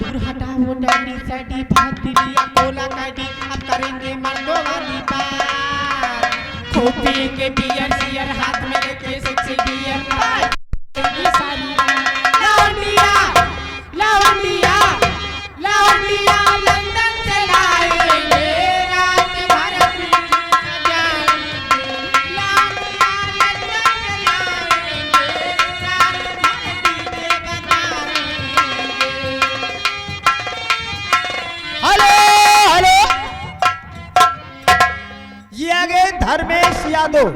दूर हटा वो डैडी सैडी भाग दिलिया कोला काटी अब करेंगे मर्दों वाली बात खूब पिएंगे बियर शियर हाथ में लेके सेक्सी बियर बात ये सारी लौंडिया लौंडिया लौंडिया लंदन से लाएंगे रात भर जाएंगे लौंडिया लंदन से लाएंगे रात भर डीजे बजाएंगे। हेलो हेलो, ये आ गए धर्मेश यादव।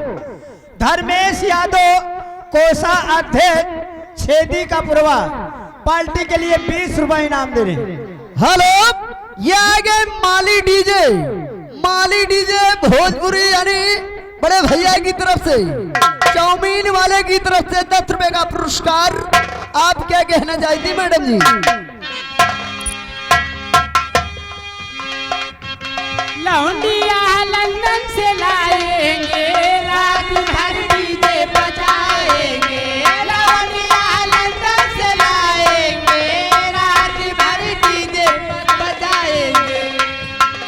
धर्मेश यादव कोषा अध्यक्ष छेदी का पुरवा पार्टी के लिए 20 रुपए इनाम दे रहे हैं। हेलो, ये आ गए माली डीजे। माली डीजे भोजपुरी यानी बड़े भैया की तरफ से, चाउमीन वाले की तरफ से 10 रुपए का पुरस्कार। आप क्या कहना चाहती मैडम जी? लौंडिया लंदन से लाएंगे रात भर डीजे बजाएंगे लौंडिया लंदन से लाएंगे रात भर डीजे बजाएंगे।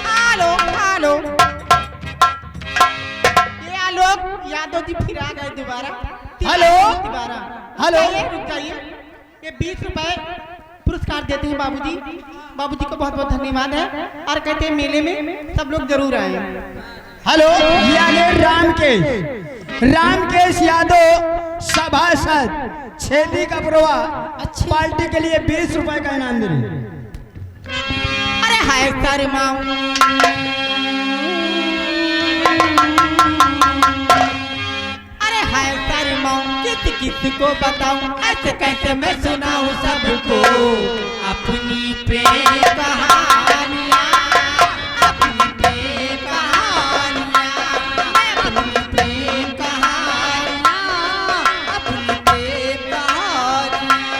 हेलो हेलो, ये आलोक यादव जी फिर आ गए दोबारा। हेलो दोबारा हेलो, रुक जाइए, ये 20 रुपए पुरस्कार देते हैं बाबूजी। बाबूजी को बहुत बहुत धन्यवाद है और कहते हैं मेले में सब लोग जरूर आए। हेलो, ये आ गए रामकेश यादव सभासद छेदी का पुरवा पार्टी के लिए 20 रुपए का इनाम दे रहे हैं। अरे हाय शर्माऊं, अरे हाय शर्माऊं, किस को बताऊं, ऐसे कैसे मैं सुनाऊं सबको अपनी प्रेम कहानियां, अपनी प्रेम कहानियां, अपनी प्रेम कहानियां, अपनी प्रेम कहानियां।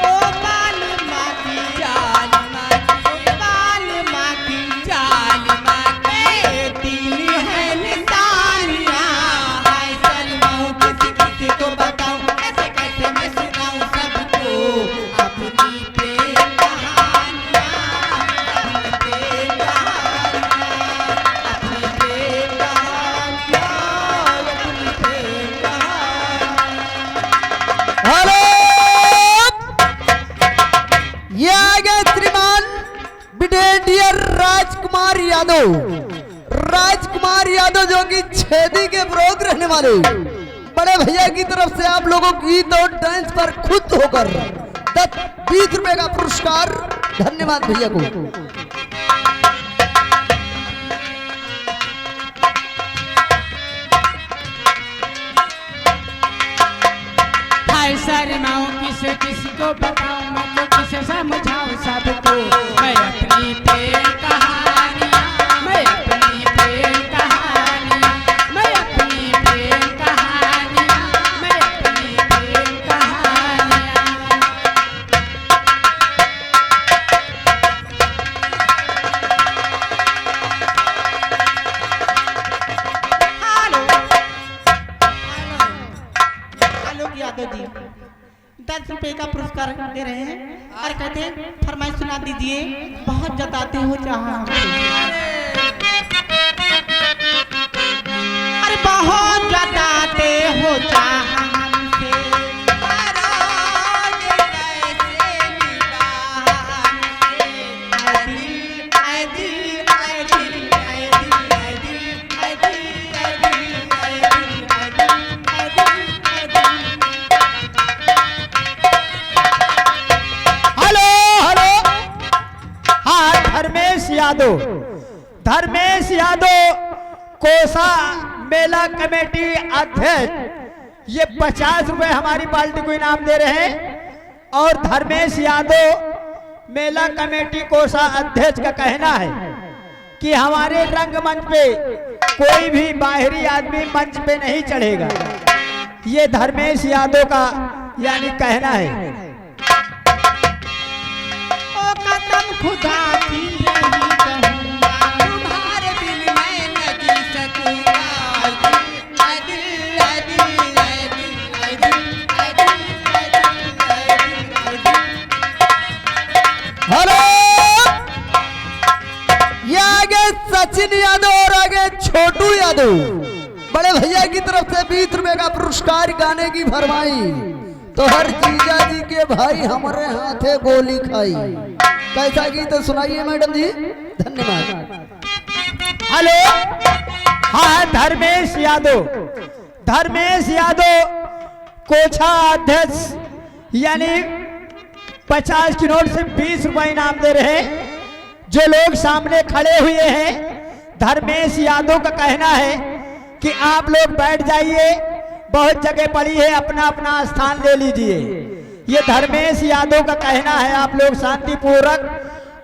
ओ बाल माँ की जान माँ की, बाल माँ की जान माँ के दिल है निशानियां। हाय शर्माऊं, किसी को बताऊं, ऐसे कैसे मैं सुनाऊं सबको अपनी प्रेम कहानियां, अपनी प्रेम कहानियां, अपनी प्रेम कहानियां, अपनी प्रेम कहानियां। हेलो, ये आ गए श्रीमान ब्रिगेडियर राजकुमार यादव। राजकुमार यादव जो कि छेदी के ब्रोक रहने वाले बड़े भैया की तरफ से आप लोगों को गीत और डांस पर खुद होकर 20 रुपए का पुरस्कार। धन्यवाद भैया को। हाय शर्माऊं, किसको बताऊं, मैं तो किसे समझाऊं सबको मैं अपनी प्रेम कहानियां, मैं अपनी प्रेम कहानियां, मैं अपनी प्रेम कहानियां, मैं अपनी प्रेम कहानियां। हेलो हेलो यादव जी 10 रुपए का पुरस्कार दे रहे हैं और कहते हैं फरमाइश सुना दीजिए, बहुत जताते हो चाह अरे बहुत जताते हो चाह हमसे, पराग कैसे निभा हमसे। ऐ दिल ऐ दिल ऐ दिल ऐ दिल ऐ दिल ऐ दिल ऐ दिल ऐ दिल ऐ दिल ऐ दिल। हेलो हेलो, हाँ धर्मेश यादव कोषा मेला कमेटी अध्यक्ष, ये 50 रुपए हमारी पार्टी को इनाम दे रहे हैं। और धर्मेश यादव मेला कमेटी कोषा अध्यक्ष का कहना है कि हमारे रंगमंच पे कोई भी बाहरी आदमी मंच पे नहीं चढ़ेगा। ये धर्मेश यादव का यानी कहना है। ओ कसम खुदा की यही कहूँगा, तुम्हारे बिन मैं न जी सकूँगा। ऐ दिल ऐ दिल ऐ दिल ऐ दिल ऐ दिल ऐ दिल ऐ दिल ऐ दिल ऐ दिल। छोटू यादव बड़े भैया की तरफ से 20 रुपए का पुरस्कार गाने की फरमाई। तो हर जीजा जी के भाई हमारे हाथे गोली खाई। कैसा गीत सुनाइए मैडम जी, धन्यवाद। हेलो, हाँ धर्मेश यादव, धर्मेश यादव कोछा अध्यक्ष, यानी 50 की नोट से 20 रुपए इनाम दे रहे हैं। जो लोग सामने खड़े हुए हैं, धर्मेश यादव का कहना है कि आप लोग बैठ जाइए, बहुत जगह पड़ी है, अपना अपना स्थान ले लीजिए। ये धर्मेश यादव का कहना है, आप लोग शांतिपूर्वक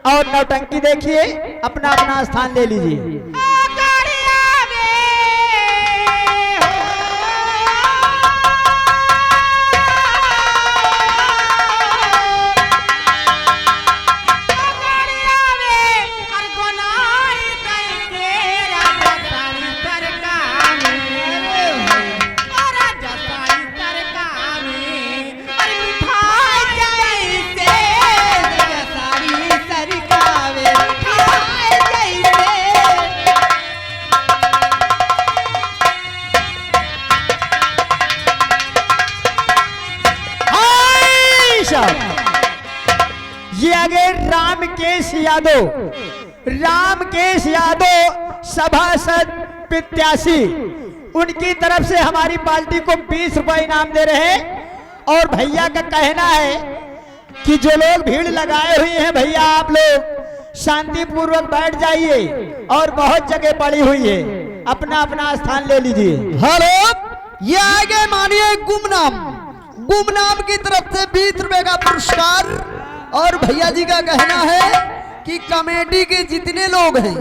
और नौटंकी देखिए, अपना अपना स्थान ले लीजिए। ये आगे रामकेश यादव, रामकेश यादव सभासद प्रत्याशी, उनकी तरफ से हमारी पार्टी को 20 रुपए इनाम दे रहे हैं। और भैया का कहना है कि जो लोग भीड़ लगाए हुए हैं, भैया आप लोग शांतिपूर्वक बैठ जाइए, और बहुत जगह पड़ी हुई है, अपना अपना स्थान ले लीजिए। हेलो, ये आगे मानिए गुमनाम, गुमनाम की तरफ से 20 रुपए का पुरस्कार। और भैया जी का कहना है कि कमेटी के जितने लोग हैं,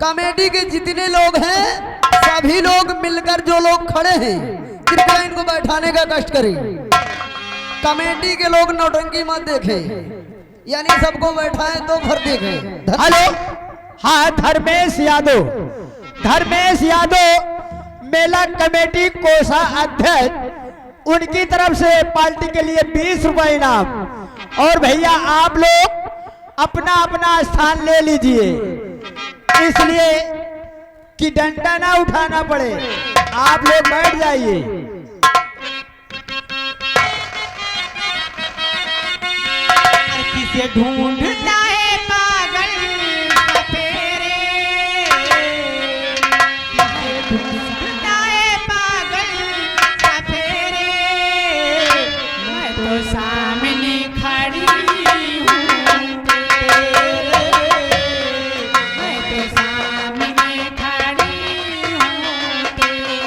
कमेटी के जितने लोग हैं, सभी लोग मिलकर, जो लोग खड़े हैं, कृपया इनको बैठाने का कष्ट करें। कमेटी के लोग नौटंकी मत देखें, यानी सबको बैठाएं तो भर देखें। हेलो, हाँ धर्मेश यादव, धर्मेश यादव मेला कमेटी कोषा अध्यक्ष, उनकी तरफ से पार्टी के लिए 20 रुपए इनाम। और भैया आप लोग अपना अपना स्थान ले लीजिए, इसलिए कि डंडा ना उठाना पड़े, आप लोग बैठ जाइए। किसे ढूंढता है पागल सपेरे, किसे ढूंढता है पागल सपेरे, मैं तो सामने खड़ी हूँ तेरे, मैं तो सामने खड़ी हूँ तेरे।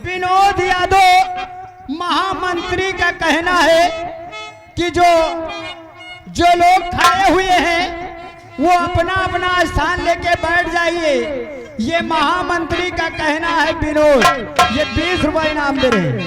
विनोद यादव महामंत्री का कहना है कि जो लोग खड़े हुए हैं वो अपना अपना स्थान लेके बैठ जाइए। ये महामंत्री का कहना है विनोद, ये 20 रुपए इनाम दे रहे हैं।